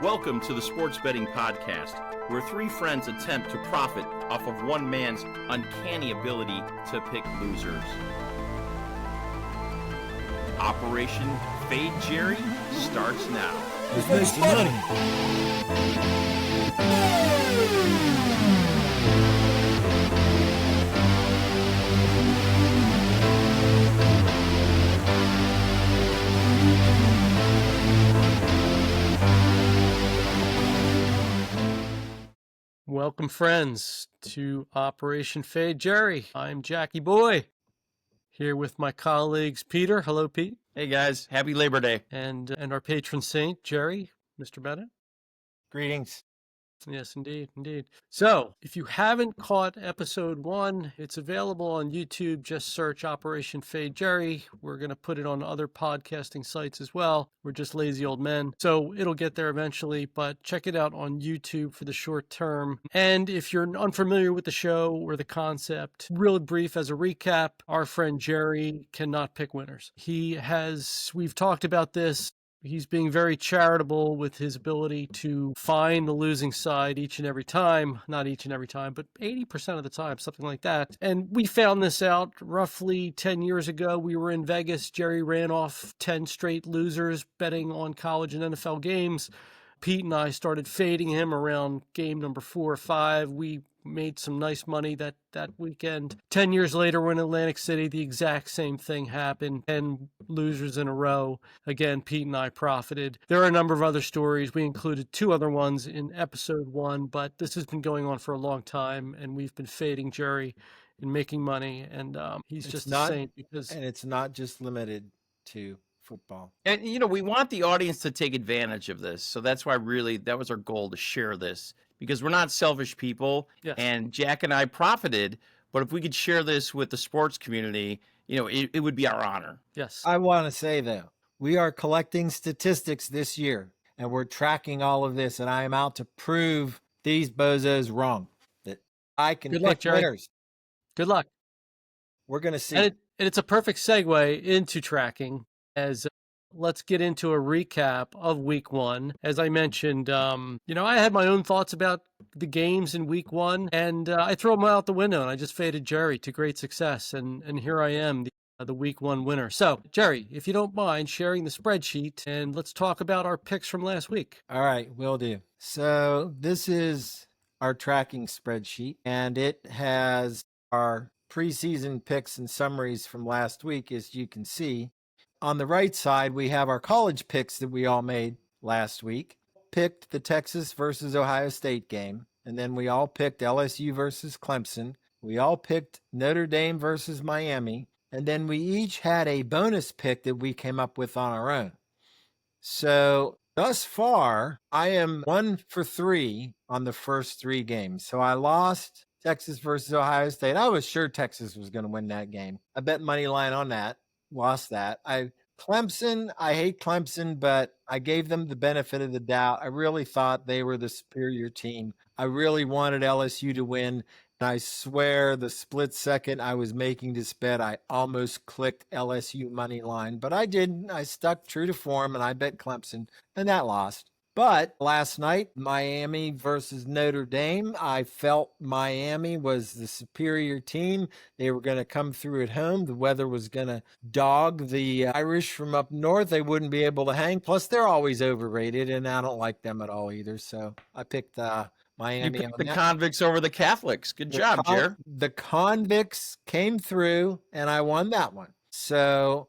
Welcome to the Sports Betting Podcast, where three friends attempt to profit off of one man's uncanny ability to pick losers. Operation Fade Jerry starts now. Let's make some money. Welcome, friends, to Operation Fade Jerry. I'm Jackie Boy, here with my colleagues Peter. Hello, Pete. Hey guys, happy Labor Day. And our patron saint, Jerry, Mr. Bennett. Greetings. Yes, indeed. So, if you haven't caught episode 1, it's available on YouTube. Just search Operation Fade Jerry. We're going to put it on other podcasting sites as well. We're just lazy old men. So it'll get there eventually, but check it out on YouTube for the short term. And if you're unfamiliar with the show or the concept, real brief as a recap, our friend Jerry cannot pick winners. We've talked about this. He's being very charitable with his ability to find the losing side each and every time. Not each and every time, but 80% of the time, something like that. And we found this out roughly 10 years ago. We were in Vegas. Jerry ran off 10 straight losers betting on college and NFL games. Pete and I started fading him around game number 4 or 5. We made some nice money that weekend. 10 years later, we're in Atlantic City. The exact same thing happened. 10 losers in a row. Again, Pete and I profited. There are a number of other stories. We included 2 other ones in episode 1, but this has been going on for a long time, and we've been fading Jerry and making money, and he's just a saint because... And it's not just limited to football. And, we want the audience to take advantage of this. So that's why that was our goal, to share this. Because we're not selfish people, yes. And Jack and I profited, but if we could share this with the sports community, it would be our honor. Yes. I want to say, though, we are collecting statistics this year, and we're tracking all of this, and I am out to prove these bozos wrong, that I can Good pick luck, Jerry. winners. Good luck. We're going to see. And it's a perfect segue into tracking, as let's get into a recap of week 1. As I mentioned, I had my own thoughts about the games in week 1, and I threw them out the window, and I just faded Jerry to great success. And here I am, the week 1 winner. So, Jerry, if you don't mind sharing the spreadsheet, and let's talk about our picks from last week. All right, will do. So this is our tracking spreadsheet, and it has our preseason picks and summaries from last week, as you can see. On the right side, we have our college picks that we all made last week. Picked the Texas versus Ohio State game, and then we all picked LSU versus Clemson. We all picked Notre Dame versus Miami, and then we each had a bonus pick that we came up with on our own. So thus far, I am 1 for 3 on the first 3 games. So I lost Texas versus Ohio State. I was sure Texas was going to win that game. I bet money line on that. Lost that. Clemson, I hate Clemson, but I gave them the benefit of the doubt. I really thought they were the superior team. I really wanted LSU to win. And I swear the split second I was making this bet, I almost clicked LSU money line, but I didn't. I stuck true to form and I bet Clemson, and that lost. But last night, Miami versus Notre Dame, I felt Miami was the superior team. They were going to come through at home. The weather was going to dog the Irish from up north. They wouldn't be able to hang. Plus, they're always overrated, and I don't like them at all either. So I picked Miami. You picked the convicts over the Catholics. Good job, Jer. The convicts came through, and I won that one. So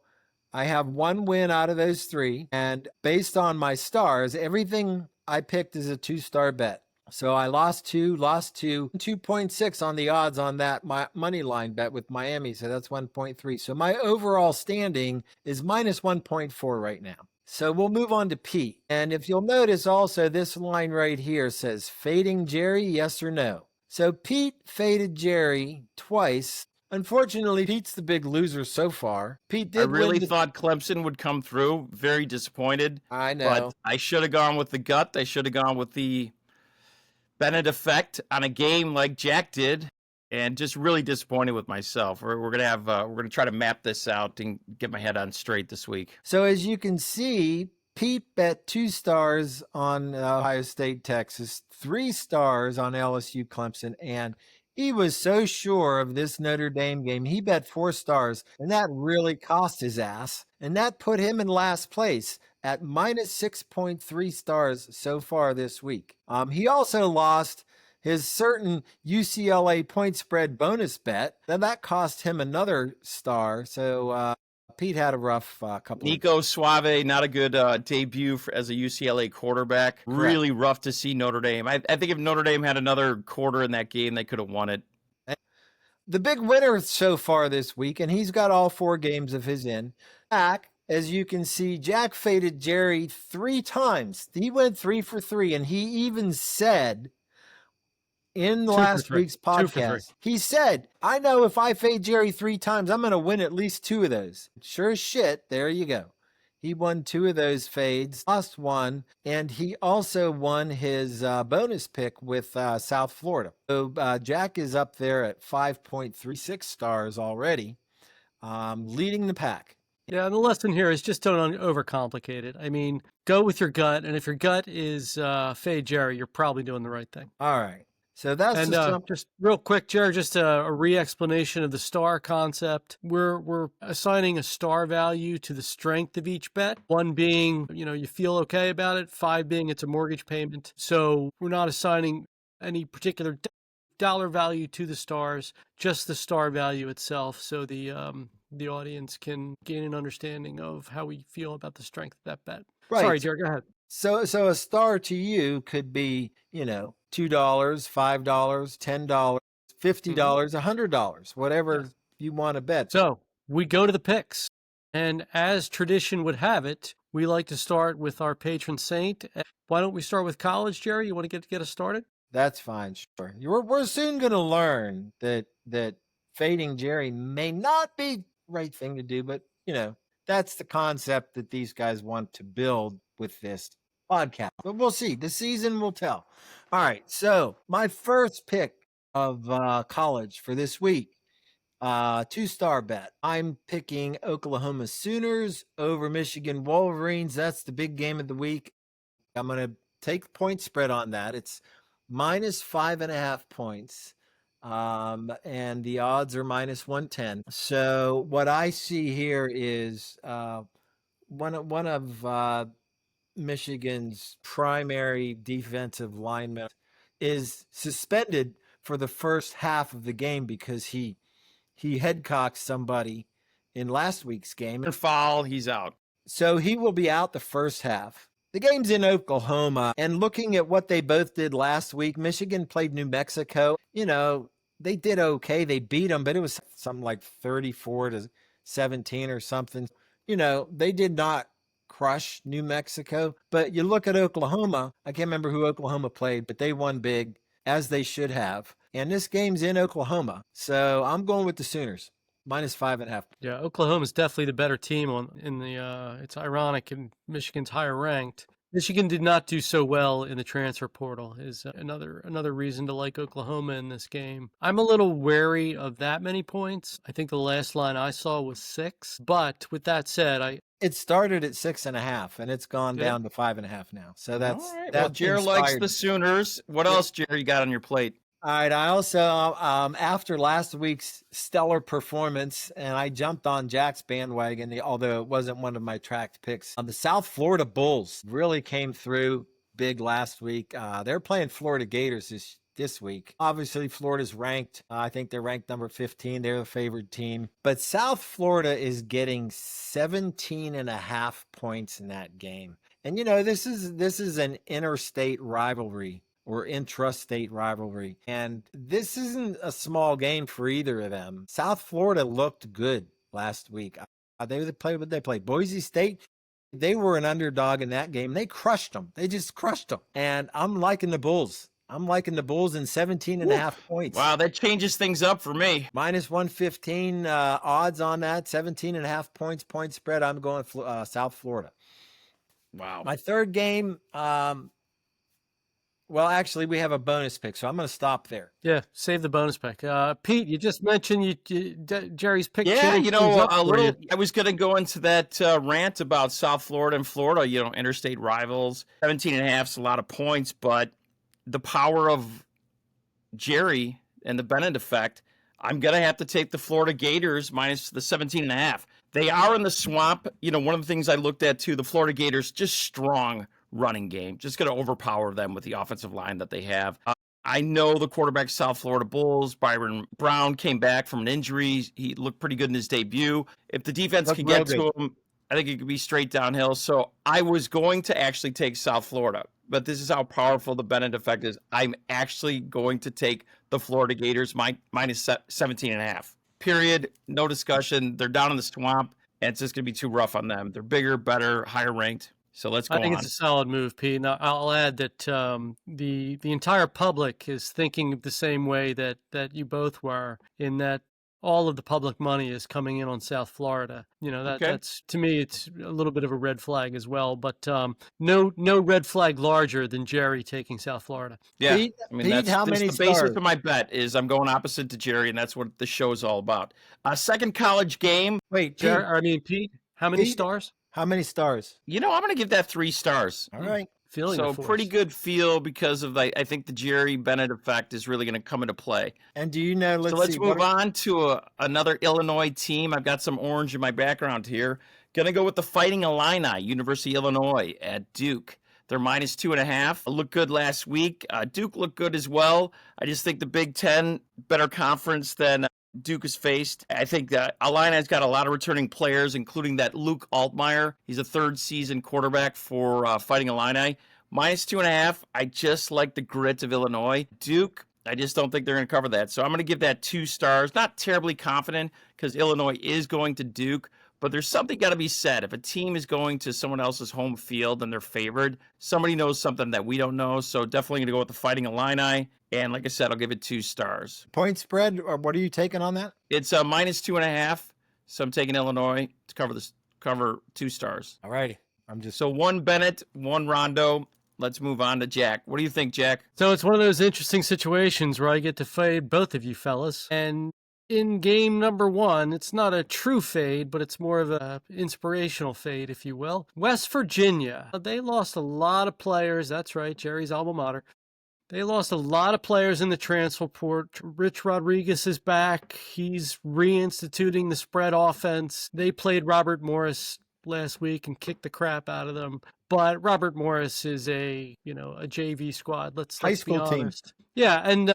I have 1 win out of those 3, and based on my stars, everything I picked is a 2-star bet. So I lost 2.6 on the odds on that money line bet with Miami, so that's 1.3. So my overall standing is minus 1.4 right now. So we'll move on to Pete. And if you'll notice also, this line right here says, fading Jerry, yes or no? So Pete faded Jerry twice. Unfortunately, Pete's the big loser so far. Pete did. I really thought Clemson would come through. Very disappointed. I know. But I should have gone with the gut. I should have gone with the Bennett effect on a game like Jack did, and just really disappointed with myself. We're gonna try to map this out and get my head on straight this week. So as you can see, Pete bet 2 stars on Ohio State, Texas, 3 stars on LSU, Clemson, and he was so sure of this Notre Dame game. He bet 4 stars, and that really cost his ass. And that put him in last place at minus 6.3 stars so far this week. He also lost his certain UCLA point spread bonus bet. Then that cost him another star. So Pete had a rough couple. Nico Suave, not a good debut as a UCLA quarterback. Correct. Really rough to see Notre Dame. I think if Notre Dame had another quarter in that game, they could have won it. The big winner so far this week, and he's got all 4 games of his in. Jack, as you can see, Jack faded Jerry 3 times. He went 3 for 3, and he even said in last week's podcast, he said, I know if I fade Jerry 3 times, I'm going to win at least 2 of those. Sure as shit, there you go. He won 2 of those fades, lost 1, and he also won his bonus pick with South Florida. So Jack is up there at 5.36 stars already, leading the pack. Yeah, and the lesson here is just don't overcomplicate it. I mean, go with your gut, and if your gut is fade Jerry, you're probably doing the right thing. All right. So that's just real quick, Jared, just a re-explanation of the star concept. We're assigning a star value to the strength of each bet. 1 being, you feel okay about it. 5 being it's a mortgage payment. So we're not assigning any particular dollar value to the stars, just the star value itself. So the audience can gain an understanding of how we feel about the strength of that bet. Right. Sorry, Jared, go ahead. So a star to you could be, $2, $5, $10, $50, $100, whatever you want to bet. So we go to the picks. And as tradition would have it, we like to start with our patron saint. Why don't we start with college, Jerry? You want to get us started? That's fine, sure. We're soon going to learn that fading Jerry may not be the right thing to do, but, that's the concept that these guys want to build with this podcast. But we'll see. The season will tell. All right. So my first pick of college for this week, 2-star bet. I'm picking Oklahoma Sooners over Michigan Wolverines. That's the big game of the week. I'm going to take point spread on that. It's minus 5.5 points. And the odds are minus 110. So what I see here is one of Michigan's primary defensive linemen is suspended for the first half of the game because he headcocked somebody in last week's game. And foul, he's out. So he will be out the first half. The game's in Oklahoma, and looking at what they both did last week, Michigan played New Mexico. They did okay. They beat them, but it was something like 34-17 or something. They did not crush New Mexico. But you look at Oklahoma, I can't remember who Oklahoma played, but they won big, as they should have. And this game's in Oklahoma. So I'm going with the Sooners. Minus 5.5. Yeah, Oklahoma's definitely the better team it's ironic, and Michigan's higher ranked. Michigan did not do so well in the transfer portal is another reason to like Oklahoma in this game. I'm a little wary of that many points. I think the last line I saw was 6. But with that said, it started at 6.5 and it's gone down to 5.5 now. So that's all right. Well, Jerry likes the Sooners. What else, Jerry, you got on your plate? All right. I also, after last week's stellar performance, and I jumped on Jack's bandwagon, although it wasn't one of my tracked picks. The South Florida Bulls really came through big last week. They're playing Florida Gators this week. Obviously, Florida's ranked. I think they're ranked number 15. They're the favored team. But South Florida is getting 17.5 points in that game. And, this is an interstate rivalry or intrastate rivalry. And this isn't a small game for either of them. South Florida looked good last week. They played Boise State. They were an underdog in that game. They crushed them. They just crushed them. And I'm liking the Bulls. I'm liking the Bulls in 17.5 points. Wow, that changes things up for me. Minus 115 odds on that. 17.5 points, point spread. I'm going South Florida. Wow. My third game, Well, actually, we have a bonus pick, so I'm going to stop there. Yeah, save the bonus pick. Pete, you just mentioned Jerry's pick. Yeah, changed things up a for you. little. I was going to go into that rant about South Florida and Florida. Interstate rivals. 17.5 is a lot of points, but the power of Jerry and the Bennett effect, I'm going to have to take the Florida Gators minus the 17.5. They are in the swamp. One of the things I looked at too, the Florida Gators, just strong running game. Just going to overpower them with the offensive line that they have. I know the quarterback, South Florida Bulls, Byron Brown, came back from an injury. He looked pretty good in his debut. If the defense can get to him, I think it could be straight downhill. So I was going to actually take South Florida, but this is how powerful the Bennett effect is. I'm actually going to take the Florida Gators minus 17.5. Period. No discussion. They're down in the swamp, and it's just going to be too rough on them. They're bigger, better, higher ranked. So let's go on. I think it's a solid move, Pete. And I'll add that the entire public is thinking the same way that you both were, in that all of the public money is coming in on South Florida. That's, to me, it's a little bit of a red flag as well. But no red flag larger than Jerry taking South Florida. Yeah, Pete, that's how many the basis stars? of my bet is I'm going opposite to Jerry, and that's what the show is all about. Second college game. Wait, Pete, how many stars? How many stars? I'm going to give that 3 stars. All right. Feeling so pretty good feel because of I think the Jerry Bennett effect is really going to come into play. And do you know? Let's move on to another Illinois team. I've got some orange in my background here. Going to go with the Fighting Illini, University of Illinois at Duke. They're minus 2.5. Looked good last week. Duke looked good as well. I just think the Big Ten, better conference than Duke has faced. I think that Illini's got a lot of returning players, including that Luke Altmaier. He's a third season quarterback for Fighting Illini. Minus 2.5. I just like the grit of Illinois. Duke, I just don't think they're going to cover that. So I'm going to give that 2 stars. Not terribly confident because Illinois is going to Duke, but there's something got to be said. If a team is going to someone else's home field and they're favored, somebody knows something that we don't know. So definitely going to go with the Fighting Illini. And like I said, I'll give it 2 stars. Point spread, or what are you taking on that? It's a minus 2.5. So I'm taking Illinois to cover 2 stars. All righty. So 1 Bennett, 1 Rondo. Let's move on to Jack. What do you think, Jack? So it's one of those interesting situations where I get to fade both of you fellas. And in game number 1, it's not a true fade, but it's more of a inspirational fade, if you will. West Virginia, they lost a lot of players. That's right, Jerry's alma mater. They lost a lot of players in the transfer portal. Rich Rodriguez is back. He's reinstituting the spread offense. They played Robert Morris last week and kicked the crap out of them. But Robert Morris is a JV squad. Let's high school be team. honest. Yeah, and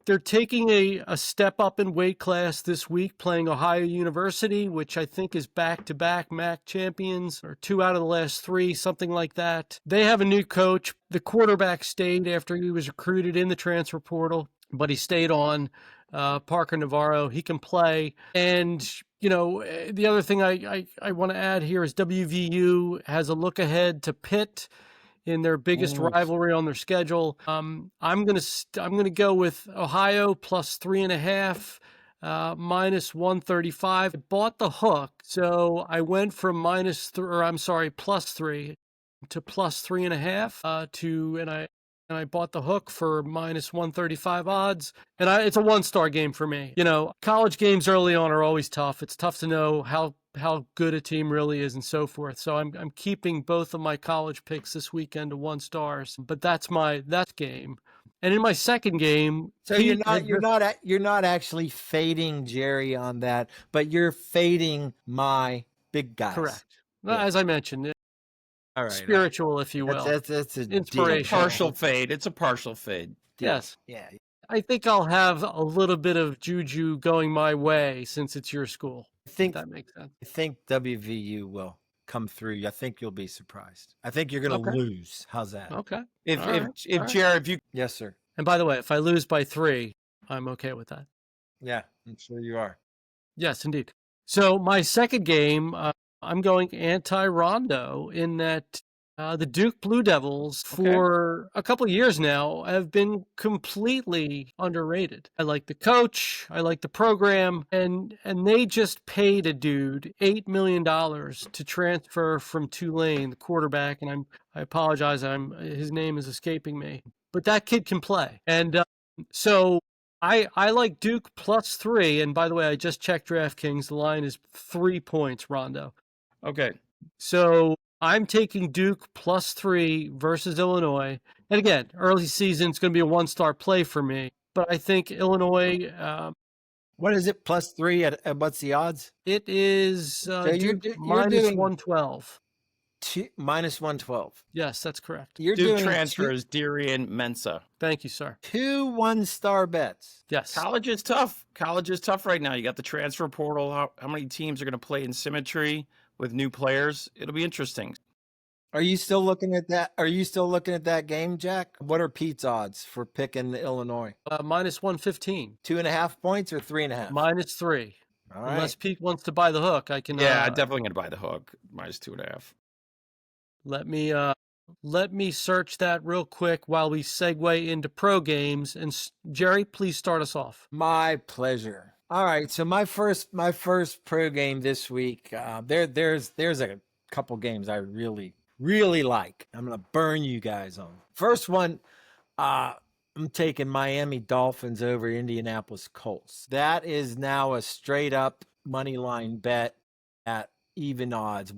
they're taking a step up in weight class this week, playing Ohio University, which I think is back-to-back MAC champions, or 2 out of the last 3, something like that. They have a new coach. The quarterback stayed after he was recruited in the transfer portal, but he stayed on. Parker Navarro, he can play. And the other thing I want to add here is WVU has a look ahead to Pitt in their biggest rivalry on their schedule. I'm gonna go with Ohio plus 3.5, minus 135. I bought the hook, so I went from plus 3 to plus 3.5 and I bought the hook for minus 135 odds. And it's a 1-star game for me. College games early on are always tough. It's tough to know how good a team really is and so forth. So I'm keeping both of my college picks this weekend to 1 stars. But that's game. And in my second game, so you're not actually fading Jerry on that, but you're fading my big guys. Correct. Yeah. As I mentioned. All right, spiritual, if you will. That's inspiration. Partial fade. It's a partial fade. Yes. Yeah. I think I'll have a little bit of juju going my way since it's your school. I think that makes sense. I think WVU will come through. I think you'll be surprised. I think you're going to lose. How's that? Okay. If Jared, yes, sir. And by the way, if I lose by 3, I'm okay with that. Yeah, I'm sure you are. Yes, indeed. So my second game, I'm going anti-Rondo in that The Duke Blue Devils for a couple years now have been completely underrated. I like the coach, I like the program, and they just paid a dude $8 million to transfer from Tulane, the quarterback, and I apologize, his name is escaping me, but that kid can play, and so I like Duke +3, and by the way, I just checked DraftKings. The line is 3 points, Rondo. Okay. So I'm taking Duke +3 versus Illinois. And again, early season, it's going to be a one-star play for me. But I think Illinois, What is it? +3 at what's the odds? it is So you're Duke you're doing -112. -112. Yes, that's correct. You're Duke doing transfers Darian Mensah. Thank you, sir. two one-star bets. Yes. College is tough. College is tough right now. You got the transfer portal. How many teams are going to play in symmetry with new players? It'll be interesting. Are you still looking at that? Are you still looking at that game, Jack? What are Pete's odds for picking Illinois? -115. 2.5 points or 3.5? -3. All right. Unless Pete wants to buy the hook, I can. Yeah, definitely going to buy the hook. -2.5. Let me search that real quick while we segue into pro games. And Jerry, please start us off. My pleasure. All right, so my first pro game this week. There's a couple games I really like. I'm gonna burn you guys on. First one, I'm taking Miami Dolphins over Indianapolis Colts. That is now a straight up money line bet at even odds,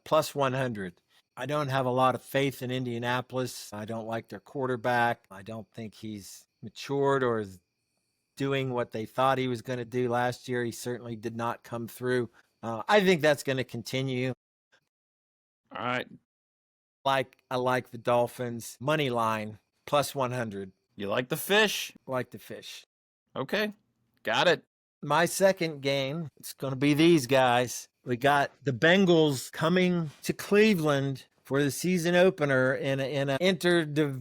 +100. I don't have a lot of faith in Indianapolis. I don't like their quarterback. I don't think he's matured or is doing what they thought he was going to do last year. He certainly did not come through. I think that's going to continue. All right. I like the Dolphins money line +100. You like the fish? Like the fish. Okay. Got it. My second game, it's going to be these guys. We got the Bengals coming to Cleveland for the season opener in an intrastate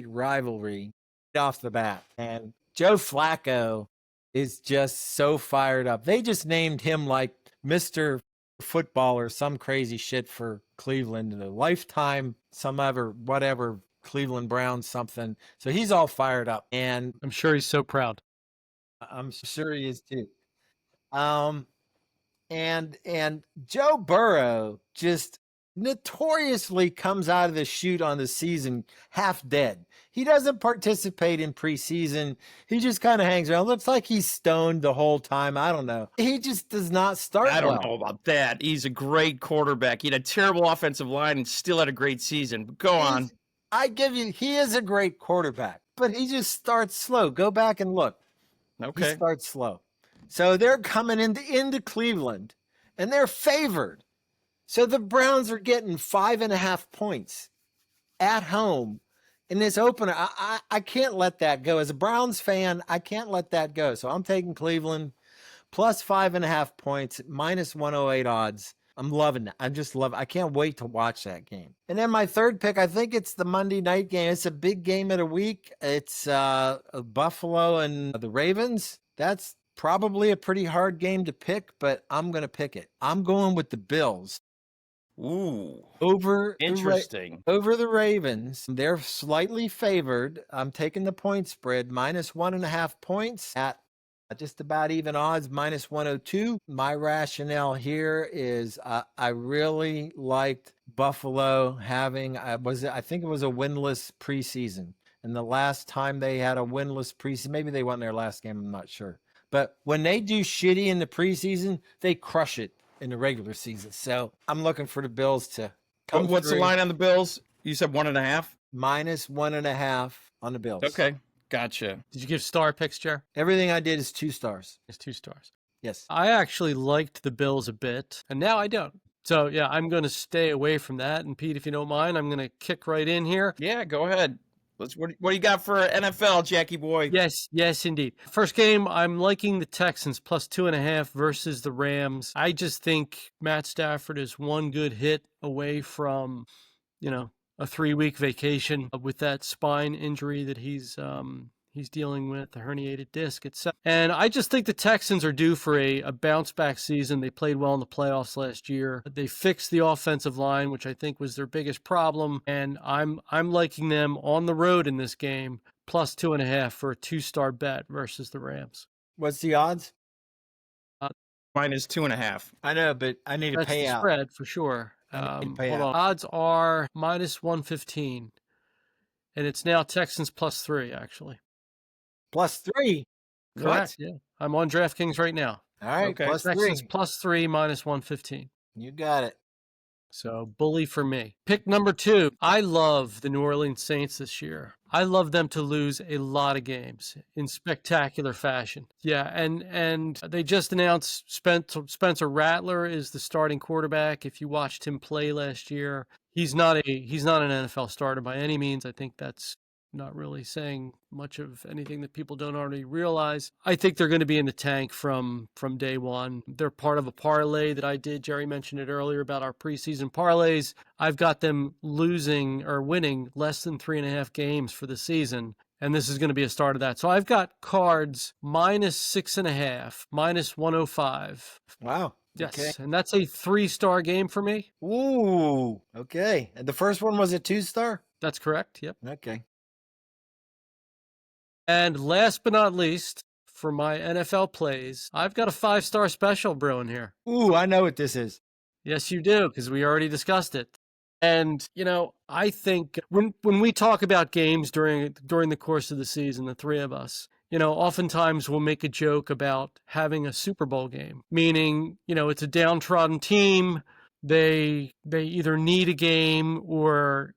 rivalry off the bat. And Joe Flacco is just so fired up. They just named him like Mr. Football or some crazy shit for Cleveland, a lifetime, whatever, Cleveland Browns something. So he's all fired up, and I'm sure he's so proud. I'm sure he is too. And Joe Burrow just notoriously comes out of the chute on the season half dead. He doesn't participate in preseason. He just kind of hangs around. Looks like he's stoned the whole time. I don't know. He just does not start I don't well. know about that. He's a great quarterback. He had a terrible offensive line and still had a great season. But go on. He is a great quarterback, but he just starts slow. Go back and look. Okay. He starts slow. So they're coming into Cleveland, and they're favored. So the Browns are getting 5.5 points at home in this opener. I can't let that go. As a Browns fan, I can't let that go. So I'm taking Cleveland +5.5 points, -108 odds. I'm loving it. I can't wait to watch that game. And then my third pick, I think it's the Monday night game. It's a big game of the week. It's Buffalo and the Ravens. That's probably a pretty hard game to pick, but I'm going to pick it. I'm going with the Bills. Ooh. Interesting. Over the Ravens. They're slightly favored. I'm taking the point spread, -1.5 points at just about even odds, -102. My rationale here is I really liked Buffalo having, I think it was a winless preseason. And the last time they had a winless preseason, maybe they won their last game, I'm not sure. But when they do shitty in the preseason, they crush it in the regular season. So I'm looking for the Bills to come What's through. the line on the Bills? You said 1.5? -1.5 on the Bills. Okay. Gotcha. Did you give star picks, Jer? Everything I did is 2 stars. It's 2 stars. Yes. I actually liked the Bills a bit, and now I don't. So, yeah, I'm going to stay away from that. And, Pete, if you don't mind, I'm going to kick right in here. Yeah, go ahead. What do you got for NFL, Jackie boy? Yes, indeed. First game, I'm liking the Texans +2.5 versus the Rams. I just think Matt Stafford is one good hit away from, a 3-week vacation with that spine injury that he's He's dealing with a herniated disc, etc. And I just think the Texans are due for a bounce back season. They played well in the playoffs last year. They fixed the offensive line, which I think was their biggest problem. And I'm liking them on the road in this game, plus 2.5 for a 2-star bet versus the Rams. What's the odds? Minus 2.5. I know, but I need a That's the payout. spread for sure. I need a Hold payout. on. Odds are minus 115. And it's now Texans plus 3, actually. Plus 3. Correct. Yeah. I'm on DraftKings right now. All right, Okay. plus Texans 3. plus 3 minus 115. You got it. So bully for me. Pick number 2. I love the New Orleans Saints this year. I love them to lose a lot of games in spectacular fashion. Yeah, and they just announced Spencer Rattler is the starting quarterback. If you watched him play last year, he's not an NFL starter by any means. I think that's not really saying much of anything that people don't already realize. I think they're going to be in the tank from day one. They're part of a parlay that I did. Jerry mentioned it earlier about our preseason parlays. I've got them losing or winning less than 3.5 games for the season. And this is going to be a start of that. So I've got Cards minus 6.5, minus 105. Wow. Yes. Okay. And that's a 3-star game for me. Ooh. Okay. And the first one was a 2-star? That's correct. Yep. Okay. And last but not least, for my NFL plays, I've got a 5-star special brewing here. Ooh, I know what this is. Yes, you do, because we already discussed it. And, I think when we talk about games during the course of the season, the three of us, oftentimes we'll make a joke about having a Super Bowl game, meaning, it's a downtrodden team. They either need a game or,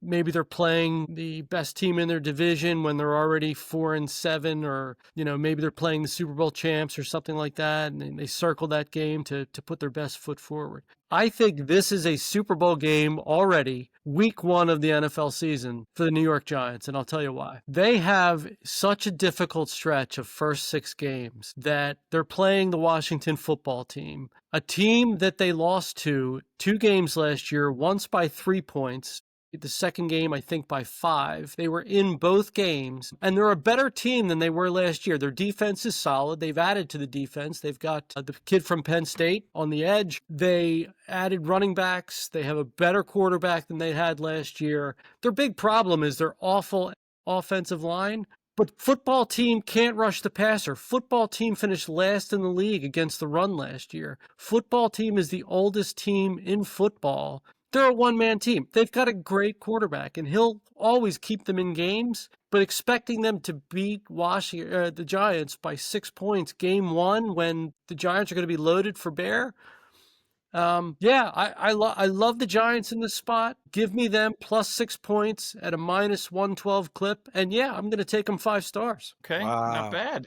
maybe they're playing the best team in their division when they're already 4-7, or, maybe they're playing the Super Bowl champs or something like that. And they circle that game to put their best foot forward. I think this is a Super Bowl game already, week 1 of the NFL season for the New York Giants. And I'll tell you why. They have such a difficult stretch of first 6 games that they're playing the Washington football team, a team that they lost to 2 games last year, once by 3 points. The second game, I think, by 5. They were in both games, and they're a better team than they were last year. Their defense is solid. They've added to the defense. They've got the kid from Penn State on the edge. They added running backs. They have a better quarterback than they had last year. Their big problem is their awful offensive line. But football team can't rush the passer. Football team finished last in the league against the run last year. Football team is the oldest team in football. They're a one-man team. They've got a great quarterback, and he'll always keep them in games. But expecting them to beat the Giants by 6 points game 1 when the Giants are going to be loaded for bear, I love the Giants in this spot. Give me them plus 6 points at a minus 112 clip, and I'm going to take them 5 stars. Okay, Wow. not bad.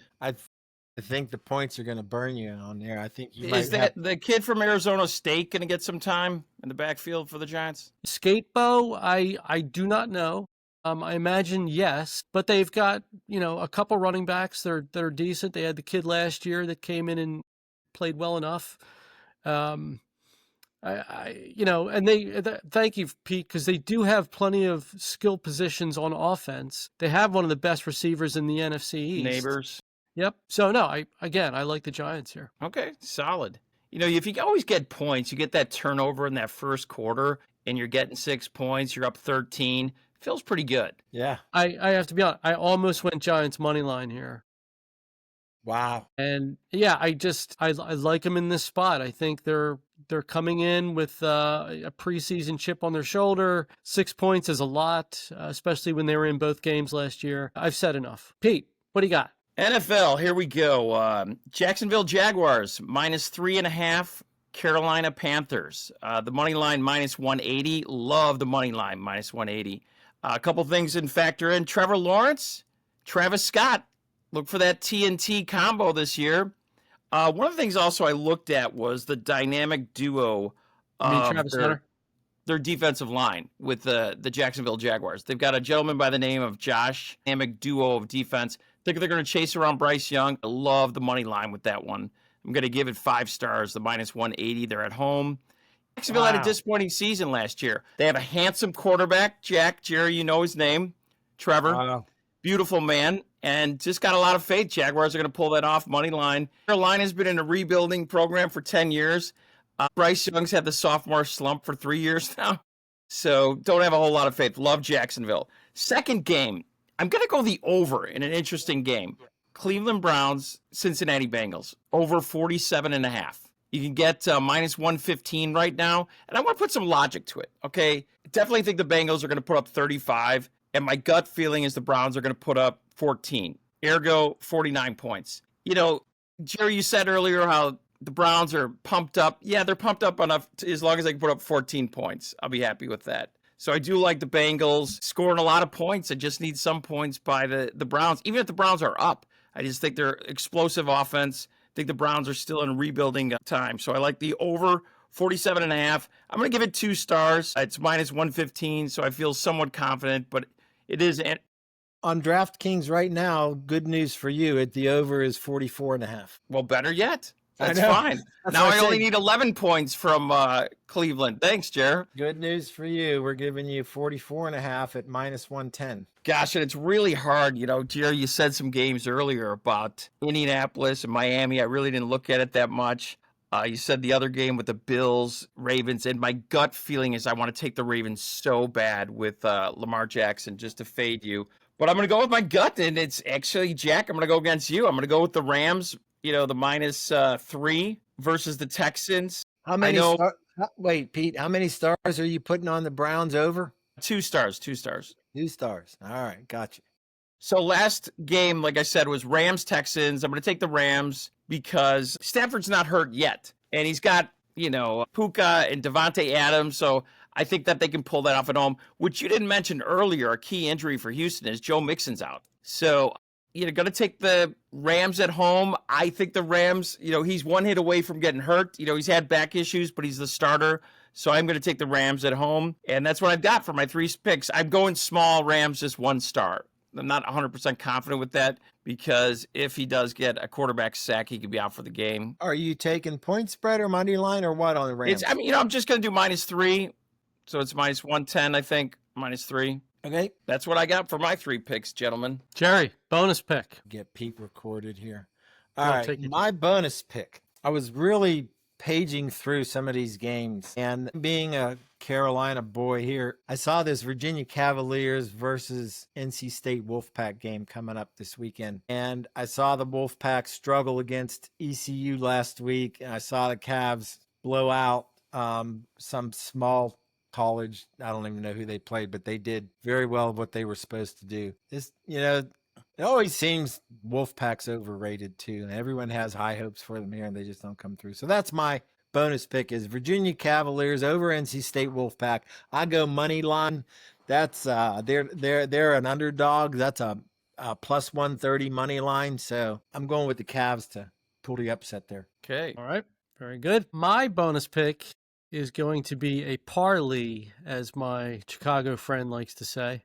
I think the points are going to burn you on there. I think you Is that the kid from Arizona State going to get some time in the backfield for the Giants? Skatebow, I do not know. I imagine yes, but they've got a couple running backs that are decent. They had the kid last year that came in and played well enough. And thank you, Pete, because they do have plenty of skill positions on offense. They have one of the best receivers in the NFC East. Neighbors. Yep. So no, I like the Giants here. Okay, solid. If you always get points, you get that turnover in that first quarter, and you're getting 6 points, you're up 13. Feels pretty good. Yeah. I have to be honest. I almost went Giants money line here. Wow. And I like them in this spot. I think they're coming in with a preseason chip on their shoulder. 6 points is a lot, especially when they were in both games last year. I've said enough. Pete, what do you got? NFL, here we go. Jacksonville Jaguars, minus 3.5. Carolina Panthers. The money line, minus 180. Love the money line, minus 180. A couple things in factor in. Trevor Lawrence, Travis Scott. Look for that TNT combo this year. One of the things also I looked at was the dynamic duo of Travis Hunter? Their defensive line with the Jacksonville Jaguars. They've got a gentleman by the name of Josh, dynamic duo of defense. I think they're going to chase around Bryce Young. I love the money line with that one. I'm going to give it 5 stars, the minus 180. They're at home. Jacksonville had a disappointing season last year. They have a handsome quarterback, Jerry, you know his name, Trevor. Wow. Beautiful man. and just got a lot of faith Jaguars are going to pull that off. Money line. Their line has been in a rebuilding program for 10 years. Bryce Young's had the sophomore slump for 3 years now. So don't have a whole lot of faith. Love Jacksonville. Second game, I'm going to go the over in an interesting game. Cleveland Browns, Cincinnati Bengals, over 47.5. You can get minus 115 right now. And I want to put some logic to it, okay? Definitely think the Bengals are going to put up 35. And my gut feeling is the Browns are going to put up 14. Ergo, 49 points. You know, Jerry, you said earlier how the Browns are pumped up. Yeah, they're pumped up enough as long as they can put up 14 points. I'll be happy with that. So I do like the Bengals scoring a lot of points. I just need some points by the Browns. Even if the Browns are up, I just think they're explosive offense. I think the Browns are still in rebuilding time. So I like the over 47.5. I'm going to give it 2 stars. It's minus 115, so I feel somewhat confident, but it is. On DraftKings right now, good news for you. The over is 44.5. Well, better yet. That's I know. fine. That's Now what I I only said. need 11 points from Cleveland. Thanks, Jer. Good news for you. We're giving you 44.5 at minus 110. Gosh, and it's really hard. You know, Jer, you said some games earlier about Indianapolis and Miami. I really didn't look at it that much. You said the other game with the Bills, Ravens, and my gut feeling is I want to take the Ravens so bad with Lamar Jackson just to fade you. But I'm going to go with my gut, and it's actually, Jack, I'm going to go against you. I'm going to go with the Rams, you know, the minus 3 versus the Texans. How many know- Wait, Pete, how many stars are you putting on the Browns over? 2 stars, 2 stars. 2 stars. All right, gotcha. So last game, like I said, was Rams-Texans. I'm going to take the Rams because Stafford's not hurt yet. And he's got, you know, Puka and Devontae Adams. So I think that they can pull that off at home, which you didn't mention earlier. A key injury for Houston is Joe Mixon's out. So you're going to take the Rams at home. I think the Rams, you know, he's 1 hit away from getting hurt. You know, he's had back issues, but he's the starter. So I'm going to take the Rams at home. And that's what I've got for my 3 picks. I'm going small, Rams, just 1 star. I'm not 100% confident with that because if he does get a quarterback sack, he could be out for the game. Are you taking point spread or money line or what on the Rams? I mean, you know, I'm just going to do minus 3. So it's minus 110, I think, minus 3. Okay. That's what I got for my 3 picks, gentlemen. Jerry, bonus pick. Get Pete recorded here. All I'll right, take it. my bonus pick. I was really paging through some of these games, and being a Carolina boy here, I saw this Virginia Cavaliers versus NC State Wolfpack game coming up this weekend, and I saw the Wolfpack struggle against ECU last week, and I saw the Cavs blow out some small college. I don't even know who they played, but they did very well what they were supposed to do. This, you know, it always seems Wolfpack's overrated too, and everyone has high hopes for them here, and they just don't come through. So that's my bonus pick: is Virginia Cavaliers over NC State Wolfpack. I go money line. That's they're an underdog. That's a plus 130 money line. So I'm going with the Cavs to pull the upset there. Okay. All right. Very good. My bonus pick is going to be a parlay, as my Chicago friend likes to say.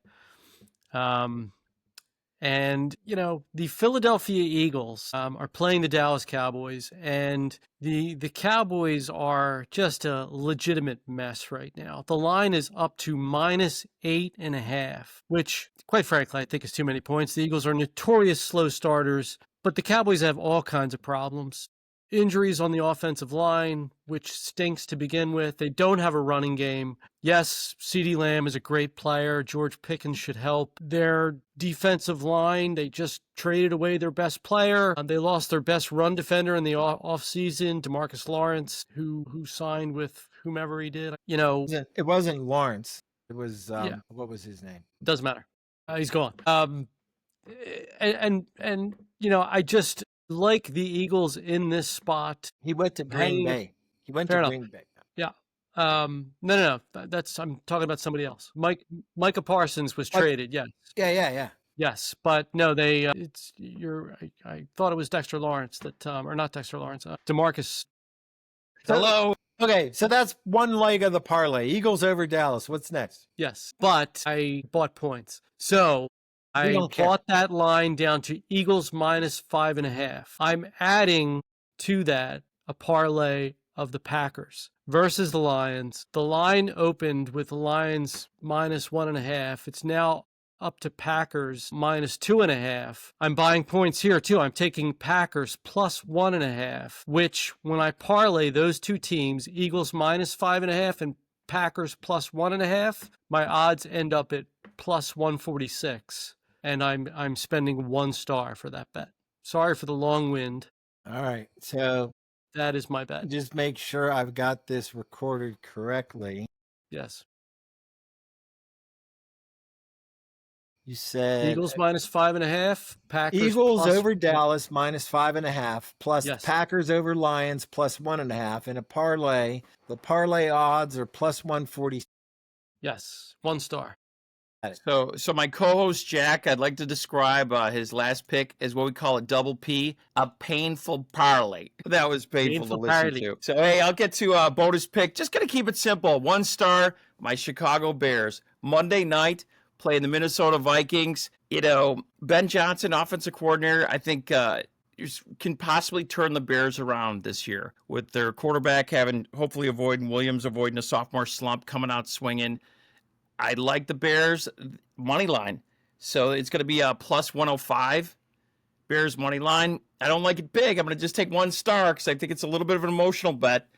And, you know, the Philadelphia Eagles are playing the Dallas Cowboys, and the Cowboys are just a legitimate mess right now. The line is up to minus 8.5, which, quite frankly, I think is too many points. The Eagles are notorious slow starters, but the Cowboys have all kinds of problems. Injuries on the offensive line, which stinks to begin with. They don't have a running game. Yes, CeeDee Lamb is a great player. George Pickens should help. Their defensive line, they just traded away their best player. They lost their best run defender in the offseason, DeMarcus Lawrence, who signed with whomever he did. You know, It wasn't Lawrence. It was what was his name? doesn't matter. He's gone. And you know, I just like the Eagles in this spot. He went to Green Bay. He went Fair to enough. Green Bay. Yeah. No. That's I'm talking about somebody else. Micah Parsons was traded. Yes. Yeah. Yes, but no, they. I thought it was Dexter Lawrence that, or not Dexter Lawrence. DeMarcus. Hello. Okay, so that's one leg of the parlay. Eagles over Dallas. What's next? Yes, but I bought points, so I don't care. bought that line down to Eagles minus 5.5. I'm adding to that a parlay of the Packers versus the Lions. The line opened with the Lions minus 1.5. It's now up to Packers -2.5. I'm buying points here too. I'm taking Packers +1.5, which when I parlay those two teams, Eagles -5.5 and Packers +1.5, my odds end up at +146. And I'm spending 1 star for that bet. Sorry for the long wind. All right. So That is my bet. just make sure I've got this recorded correctly. Yes. You said Eagles -5.5, Packers Eagles plus- over Dallas -5.5, plus Yes. Packers over Lions +1.5. In a parlay, the parlay odds are +140. Yes, 1 star. So my co-host Jack, I'd like to describe his last pick as what we call a double P, a painful parlay. That was painful to listen parlay. to. So hey, I'll get to a bonus pick. Just gonna keep it simple. 1 star. My Chicago Bears Monday night playing the Minnesota Vikings. You know, Ben Johnson, offensive coordinator. I think can possibly turn the Bears around this year with their quarterback hopefully avoiding a sophomore slump, coming out swinging. I like the Bears money line. So it's going to be a +105 Bears money line. I don't like it big. I'm going to just take 1 star because I think it's a little bit of an emotional bet.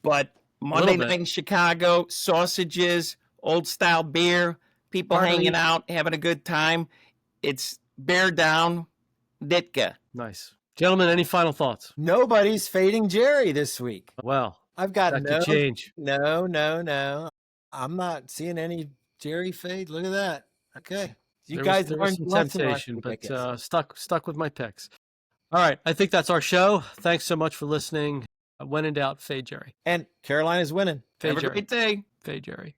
But Monday night in Chicago, sausages, old style beer, people hanging out, having a good time. It's bear down, Ditka. Nice. Gentlemen, any final thoughts? Nobody's fading Jerry this week. Well, I've got that could change. No. I'm not seeing any Jerry fade. Look at that. Okay. You There guys was learned some your lesson last temptation, week, I but guess. stuck with my picks. All right, I think that's our show. Thanks so much for listening. When in doubt, fade Jerry. And Carolina's winning. Fade Have a Jerry. great day. Fade Jerry.